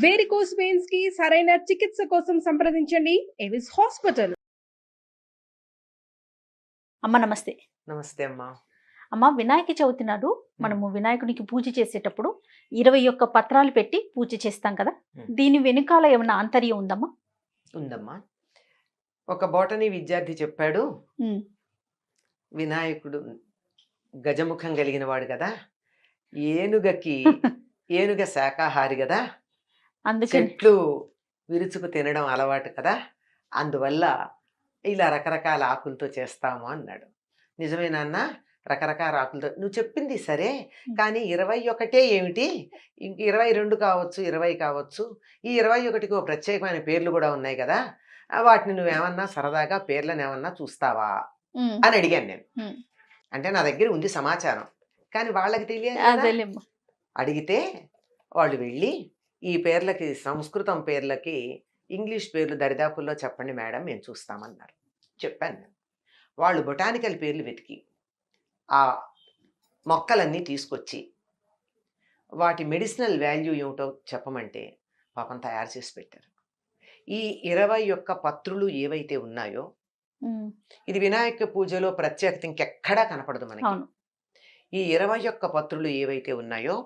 Varicose veins కి సరైన చికిత్స కోసం సంప్రదించండి ఎవిస్ హాస్పిటల్. అమ్మ నమస్తే. నమస్తే అమ్మా. అమ్మ, వినాయక చవితి నాడు మనము వినాయకునికి పూజ చేసేటప్పుడు 21 పత్రాలు పెట్టి పూజ చేస్తాం కదా, దీని వెనుకాల ఏమైనా ఆంతర్యం ఉందమ్మా? ఉందమ్మా. ఒక బోటనీ విద్యార్థి చెప్పాడు, వినాయకుడు గజముఖం కలిగిన వాడు కదా, ఏనుగ శాకాహారి కదా, చెట్లు విరుచుకు తినడం అలవాటు కదా, అందువల్ల ఇలా రకరకాల ఆకులతో చేస్తాము అన్నాడు. నిజమే నాన్న, రకరకాల ఆకులతో నువ్వు చెప్పింది సరే, కానీ 21 ఏమిటి, 22 కావచ్చు, 20 కావచ్చు, ఈ 21కి ఒక ప్రత్యేకమైన పేర్లు కూడా ఉన్నాయి కదా, వాటిని నువ్వేమన్నా సరదాగా పేర్లను ఏమన్నా చూస్తావా అని అడిగాను నేను. అంటే నా దగ్గర ఉంది సమాచారం, కానీ వాళ్ళకి తెలియదు. అడిగితే వాళ్ళు వెళ్ళి ఈ పేర్లకి, సంస్కృతం పేర్లకి ఇంగ్లీష్ పేర్లు దరిదాపుల్లో చెప్పండి మేడం, మేము చూస్తామన్నారు. చెప్పాను నేను. వాళ్ళు బొటానికల్ పేర్లు వెతికి ఆ మొక్కలన్నీ తీసుకొచ్చి వాటి మెడిసినల్ వాల్యూ ఏమిటో చెప్పమంటే పాపం తయారు చేసి పెట్టారు. ఈ 21 పత్రులు ఏవైతే ఉన్నాయో, ఇది వినాయక పూజలో ప్రత్యేకత ఇంకెక్కడా కనపడదు మనకి. ఈ 21 పత్రులు ఏవైతే ఉన్నాయో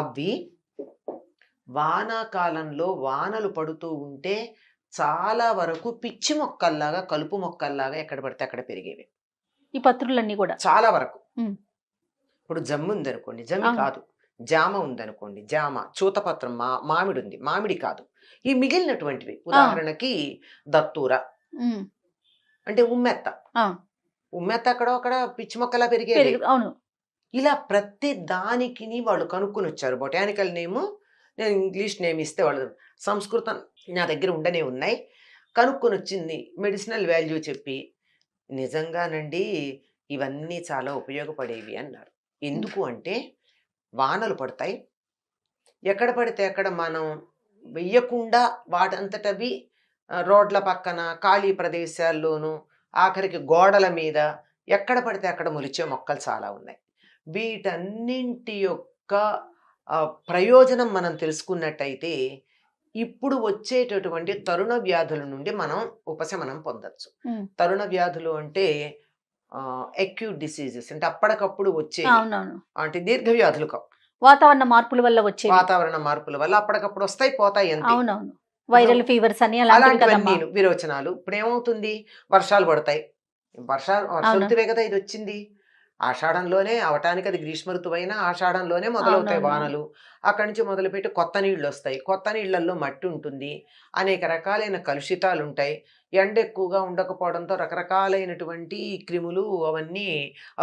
అవి వానాకాలంలో వానలు పడుతూ ఉంటే చాలా వరకు పిచ్చి మొక్కల్లాగా, కలుపు మొక్కల్లాగా ఎక్కడ పడితే అక్కడ పెరిగేవి ఈ పత్రులన్నీ కూడా. చాలా వరకు. ఇప్పుడు జమ్ము ఉందనుకోండి, జమ్మి కాదు. జామ ఉందనుకోండి, జామ. చూతపత్రం, మామిడి ఉంది, మామిడి కాదు. ఈ మిగిలినటువంటివి ఉదాహరణకి దత్తూర అంటే ఉమ్మెత్త. ఉమ్మెత్త అక్కడ పిచ్చి మొక్కలా పెరిగేది. ఇలా ప్రతి దానికి వాళ్ళు కనుక్కొని వచ్చారు. బొటానికల్ నేము, నేను ఇంగ్లీష్ నేమ్ ఇస్తే వాళ్ళు సంస్కృతం నా దగ్గర ఉండనే ఉన్నాయి. కనుక్కొని వచ్చింది, మెడిసినల్ వాల్యూ చెప్పి, నిజంగానండి ఇవన్నీ చాలా ఉపయోగపడేవి అన్నారు. ఎందుకు అంటే వానలు పడతాయి, ఎక్కడ పడితే అక్కడ మనం వెయ్యకుండా వాటంతటవి రోడ్ల పక్కన, ఖాళీ ప్రదేశాల్లోనూ, ఆఖరికి గోడల మీద ఎక్కడ పడితే అక్కడ మొలిచే మొక్కలు చాలా ఉన్నాయి. వీటన్నింటి యొక్క ప్రయోజనం మనం తెలుసుకున్నట్టయితే ఇప్పుడు వచ్చేటటువంటి తరుణ వ్యాధుల నుండి మనం ఉపశమనం పొందొచ్చు. తరుణ వ్యాధులు అంటే అక్యూట్ డిసీజెస్, అంటే అప్పటికప్పుడు వచ్చే, అంటే దీర్ఘ వ్యాధులు కావు. వాతావరణ మార్పుల వల్ల వచ్చే, వాతావరణ మార్పుల వల్ల అప్పటికప్పుడు వస్తాయి, పోతాయి అంతే. వైరల్ ఫీవర్స్ అని అలాంటివన్నీ విరోచనాలు. ఇప్పుడు ఏమవుతుంది, వర్షాలు పడతాయి, వర్షాలువే కదా ఇది వచ్చింది. ఆషాఢంలోనే అవటానికి, అది గ్రీష్మ ఋతువైనా ఆషాఢంలోనే మొదలవుతాయి వానలు. అక్కడి నుంచి మొదలుపెట్టి కొత్త నీళ్ళు వస్తాయి. కొత్త నీళ్లలో మట్టి ఉంటుంది, అనేక రకాలైన కలుషితాలు ఉంటాయి. ఎండ ఎక్కువగా ఉండకపోవడంతో రకరకాలైనటువంటి క్రిములు అవన్నీ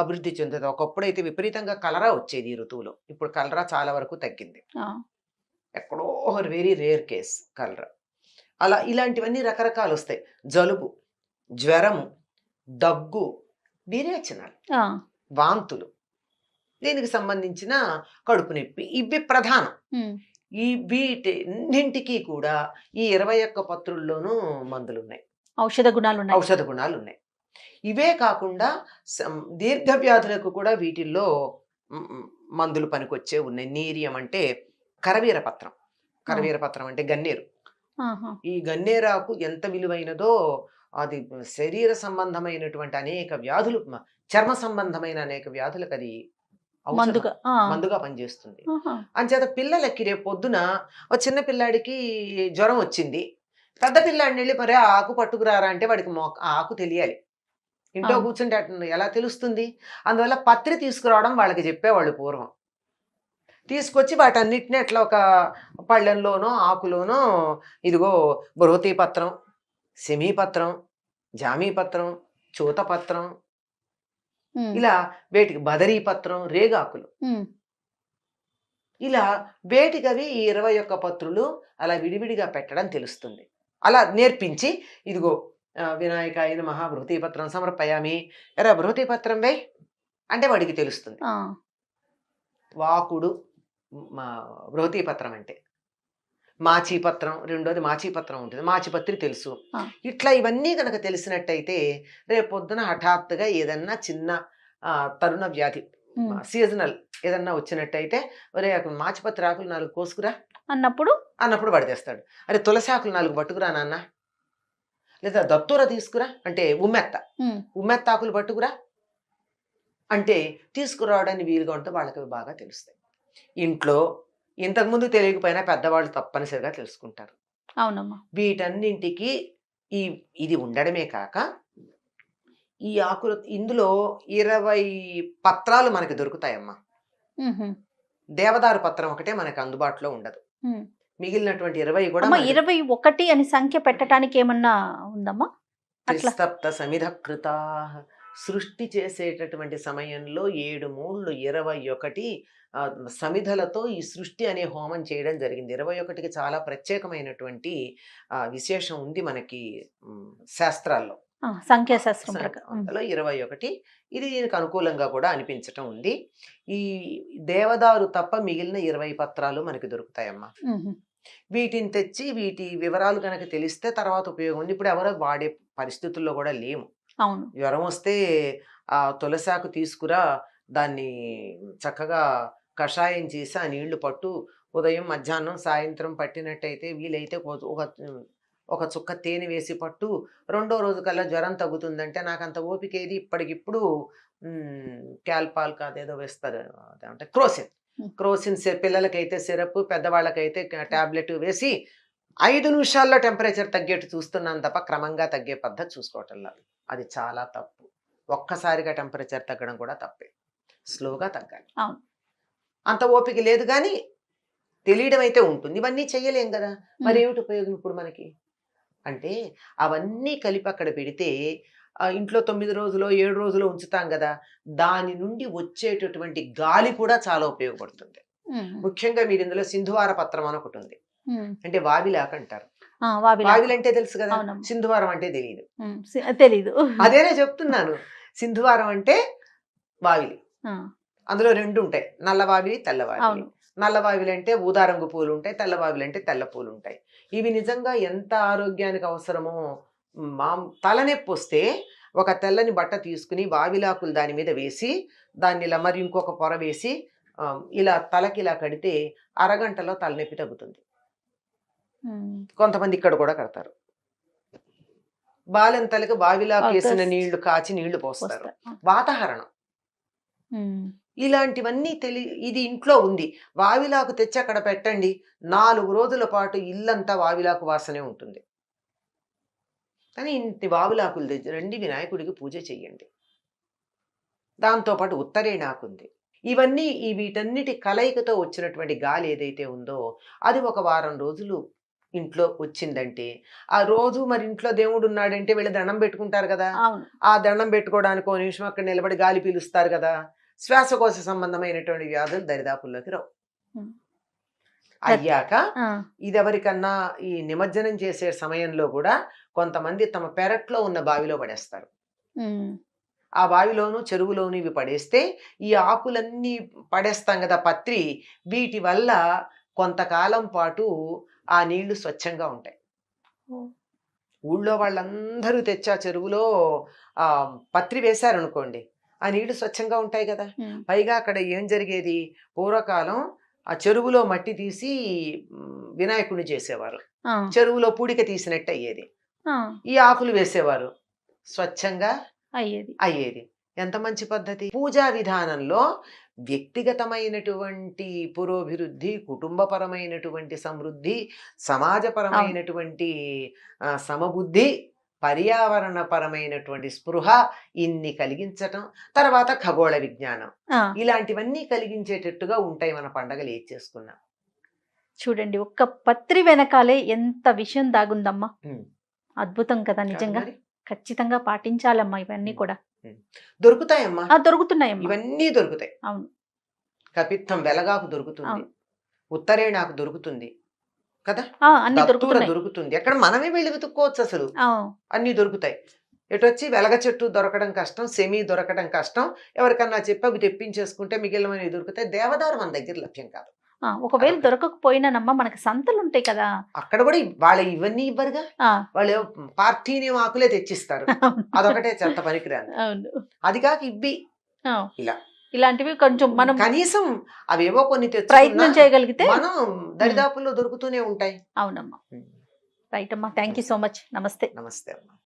అభివృద్ధి చెందుతాయి. ఒకప్పుడైతే విపరీతంగా కలరా వచ్చేది ఈ ఋతువులో. ఇప్పుడు కలరా చాలా వరకు తగ్గింది, ఎక్కడో వెరీ రేర్ కేస్ కలరా. అలా ఇలాంటివన్నీ రకరకాలు వస్తాయి. జలుబు, జ్వరము, దగ్గు, విరేచనాలు, వాంతులు, దీనికి సంబంధించిన కడుపు నొప్పి, ఇవి ప్రధానం. ఈ వీటిన్నింటికి కూడా ఈ 21 పత్రుల్లోనూ మందులు ఉన్నాయి, ఔషధ గుణాలు ఉన్నాయి. ఇవే కాకుండా దీర్ఘ వ్యాధులకు కూడా వీటిల్లో మందులు పనికొచ్చే ఉన్నాయి. నీరియం అంటే కరవీరపత్రం. కరవీరపత్రం అంటే గన్నేరు. ఈ గన్నేరాకు ఎంత విలువైనదో, అది శరీర సంబంధమైనటువంటి అనేక వ్యాధులు, చర్మ సంబంధమైన అనేక వ్యాధులకు అది మందుగా పనిచేస్తుంది. అంచేత పిల్లలకి రేపు పొద్దున ఒక చిన్న పిల్లాడికి జ్వరం వచ్చింది, పెద్ద పిల్లాడిని వెళ్ళి మరి ఆకు పట్టుకురారా అంటే వాడికి ఆకు తెలియాలి. ఇంట్లో కూర్చుంటే ఎలా తెలుస్తుంది? అందువల్ల పత్రి తీసుకురావడం వాళ్ళకి చెప్పేవాళ్ళు పూర్వం. తీసుకొచ్చి వాటన్నిటిని అట్లా ఒక పళ్ళెంలోనో ఆకులోనో, ఇదిగో బృహతీ పత్రం, సెమీపత్రం, జామీపత్రం, చూతపత్రం, ఇలా వేటికి బదరీ పత్రం, రేగాకులు, ఇలా వేటికవి ఈ 21 పత్రులు అలా విడివిడిగా పెట్టడం తెలుస్తుంది. అలా నేర్పించి, ఇదిగో వినాయకాయ నమః బృహతీ పత్రం సమర్పయామి, ఎరా బృహతీ పత్రం వే అంటే వాడికి తెలుస్తుంది. వాకుడు బృహతీ పత్రం అంటే, మాచీపత్రం రెండోది మాచీపత్రం ఉంటుంది, మాచిపత్రి తెలుసు. ఇట్లా ఇవన్నీ కనుక తెలిసినట్టయితే రేపు పొద్దున హఠాత్తుగా ఏదన్నా చిన్న తరుణ వ్యాధి, సీజనల్ ఏదన్నా వచ్చినట్టయితే, ఒరే మాచిపత్రి ఆకులు 4 కోసుకురా అన్నప్పుడు వాడు తెస్తాడు. అరే తులసాకులు 4 పట్టుకురా నాన్న, లేదా దత్తూర తీసుకురా అంటే ఉమ్మెత్తాకులు పట్టుకురా అంటే తీసుకురావడానికి వీలుగా ఉంటే వాళ్ళకి బాగా తెలుస్తాయి. ఇంట్లో ఇంతకుముందు తెలియకపోయినా పెద్దవాళ్ళు తప్పనిసరిగా తెలుసుకుంటారు. అవునమ్మా. వీటన్నింటికి ఇది ఉండడమే కాక ఈ ఆకులు ఇందులో 20 పత్రాలు మనకి దొరుకుతాయమ్మా. దేవదారు పత్రం ఒకటే మనకు అందుబాటులో ఉండదు. మిగిలినటువంటి 20 కూడా 21 అని సంఖ్య పెట్టడానికి ఏమన్నా ఉందమ్మా? త్రిస్తప్త సమిధకృత సృష్టి చేసేటటువంటి సమయంలో 7 మూళ్ళు 21 సమిధలతో ఈ సృష్టి అనే హోమం చేయడం జరిగింది. 21కి చాలా ప్రత్యేకమైనటువంటి విశేషం ఉంది మనకి శాస్త్రాల్లో, సంఖ్యాశాస్త్రం అందులో 21 ఇది దీనికి అనుకూలంగా కూడా అనిపించటం ఉంది. ఈ దేవదారు తప్ప మిగిలిన 20 పత్రాలు మనకి దొరుకుతాయమ్మా. వీటిని తెచ్చి వీటి వివరాలు కనుక తెలిస్తే తర్వాత ఉపయోగం ఉంది. ఇప్పుడు ఎవరో వాడే పరిస్థితుల్లో కూడా లేము. అవును. జ్వరం వస్తే ఆ తులసాకు తీసుకురా, దాన్ని చక్కగా కషాయం చేసి ఆ నీళ్లు పట్టు, ఉదయం మధ్యాహ్నం సాయంత్రం పట్టినట్టయితే వీలైతే ఒక చుక్క తేనె వేసి పట్టు, 2వ రోజు కల్లా జ్వరం తగ్గుతుందంటే నాకు అంత ఓపిక ఏది. ఇప్పటికిప్పుడు క్యాల్పాల్ కాదేదో వేస్తారు, అంటే క్రోసిన్ పిల్లలకైతే సిరప్, పెద్దవాళ్ళకైతే టాబ్లెట్ వేసి 5 నిమిషాల్లో టెంపరేచర్ తగ్గేట్టు చూస్తున్నాను తప్ప క్రమంగా తగ్గే పద్ధతి చూసుకోవటం లేదు. అది చాలా తప్పు. ఒక్కసారిగా టెంపరేచర్ తగ్గడం కూడా తప్పే. స్లోగా తగ్గాలి. అంత ఓపిక లేదు కానీ తెలియడం అయితే ఉంటుంది. ఇవన్నీ చెయ్యలేం కదా, మరి ఏమిటి ఉపయోగం ఇప్పుడు మనకి అంటే? అవన్నీ కలిపి అక్కడ పెడితే ఇంట్లో 9 రోజులు 7 రోజులు ఉంచుతాం కదా, దాని నుండి వచ్చేటటువంటి గాలి కూడా చాలా ఉపయోగపడుతుంది. ముఖ్యంగా మీరు ఇందులో సింధువార పత్రం అని ఒకటి ఉంది, అంటే వావిలాక అంటారు. వావిలు అంటే తెలుసు కదా, సింధువారం అంటే తెలీదు. అదేనే చెప్తున్నాను. సింధువారం అంటే వావిలి. అందులో 2 ఉంటాయి, నల్లవావిలి తెల్లవావిలి. నల్లవావిలి అంటే ఊదారంగు పూలు ఉంటాయి, తెల్లవావిలి అంటే తెల్ల పూలు ఉంటాయి. ఇవి నిజంగా ఎంత ఆరోగ్యానికి అవసరమో. తలనొప్పి వస్తే ఒక తెల్లని బట్ట తీసుకుని వావిలాకులు దాని మీద వేసి దాన్ని ఇలా మరి ఇంకొక పొర వేసి ఇలా తలకి ఇలా కడితే అరగంటలో తలనొప్పి తగ్గుతుంది. కొంతమంది ఇక్కడ కూడా కడతారు. బాలెం తలకి వావిలాకు వేసిన నీళ్లు కాచి నీళ్లు పోస్తారు, వాతాహరణం. ఇలాంటివన్నీ ఇది ఇంట్లో ఉంది. వావిలాకు తెచ్చి అక్కడ పెట్టండి, 4 రోజుల పాటు ఇల్లంతా వావిలాకు వాసనే ఉంటుంది. కానీ ఇంటి వావిలాకులు తెచ్చి వినాయకుడికి పూజ చెయ్యండి. దాంతోపాటు ఉత్తరేణాకు ఉంది. ఇవన్నీ వీటన్నిటి కలయికతో వచ్చినటువంటి గాలి ఏదైతే ఉందో అది ఒక వారం రోజులు ఇంట్లో వచ్చిందంటే, ఆ రోజు మరి ఇంట్లో దేవుడు ఉన్నాడంటే వీళ్ళు దండం పెట్టుకుంటారు కదా, ఆ దండం పెట్టుకోవడానికి 1 నిమిషం అక్కడ నిలబడి గాలి పీలుస్తారు కదా, శ్వాసకోశ సంబంధమైనటువంటి వ్యాధులు దరిదాపుల్లోకి రావు. అయ్యాక ఇది ఎవరికన్నా ఈ నిమజ్జనం చేసే సమయంలో కూడా కొంతమంది తమ పెరట్లో ఉన్న బావిలో పడేస్తారు. ఆ బావిలోను చెరువులోను ఇవి పడేస్తే ఈ ఆకులన్నీ పడేస్తాం కదా, పత్రి, వీటి వల్ల కొంతకాలం పాటు ఆ నీళ్లు స్వచ్ఛంగా ఉంటాయి. ఊళ్ళో వాళ్ళందరూ తెచ్చి ఆ చెరువులో పత్రి వేశారనుకోండి, ఆ నీళ్లు స్వచ్ఛంగా ఉంటాయి కదా. పైగా అక్కడ ఏం జరిగేది, పూర్వకాలం ఆ చెరువులో మట్టి తీసి వినాయకుడిని చేసేవారు, చెరువులో పూడిక తీసినట్టు అయ్యేది. ఈ ఆకులు వేసేవారు, స్వచ్ఛంగా అయ్యేది. ఎంత మంచి పద్ధతి. పూజా విధానంలో వ్యక్తిగతమైనటువంటి పురోభివృద్ధి, కుటుంబపరమైనటువంటి సమృద్ధి, సమాజపరమైనటువంటి సమబుద్ధి, పర్యావరణపరమైనటువంటి స్పృహ, ఇన్ని కలిగించటం, తర్వాత ఖగోళ విజ్ఞానం, ఇలాంటివన్నీ కలిగించేటట్టుగా ఉంటాయి మన పండగలు ఏది చేసుకున్నా. చూడండి, ఒక్క పత్రి వెనకాలే ఎంత విషయం దాగుందమ్మా. అద్భుతం కదా నిజంగా. ఖచ్చితంగా పాటించాలమ్మా. ఇవన్నీ కూడా దొరుకుతాయమ్మా, దొరుకుతున్నాయమ్మా, ఇవన్నీ దొరుకుతాయి. అవును. కపిత్తం వెలగాకు దొరుకుతుంది, ఉత్తరేణాకు దొరుకుతుంది కదా, దొరుకుతుంది. ఎక్కడ మనమే వెళ్ళి వెతుక్కోవచ్చు, అసలు అన్ని దొరుకుతాయి. ఎటొచ్చి వెలగ చెట్టు దొరకడం కష్టం, సెమీ దొరకడం కష్టం. ఎవరికన్నా చెప్పి అవి తెప్పించేసుకుంటే మిగిలినవి దొరుకుతాయి. దేవదారు మన దగ్గర లభ్యం కాదు. ఒకవేళ దొరకకపోయినానమ్మా మనకి సంతలు ఉంటాయి కదా, అక్కడ కూడా వాళ్ళు ఇవన్నీ ఇవ్వరుగా. వాళ్ళు పార్టీని ఆకులే తెచ్చిస్తారు, అదొకటే చెత్త పనికిరాదు. అది కాక ఇవ్వి ఇలా ఇలాంటివి కొంచెం మనం కనీసం అవేవో కొన్ని ప్రయత్నం తెచ్చుకున్నా చేయగలిగితే మనం దరిదాపుల్లో దొరుకుతూనే ఉంటాయి. అవునమ్మా. రైట్ అమ్మా, థ్యాంక్ యూ సో మచ్. నమస్తే. నమస్తే అమ్మా.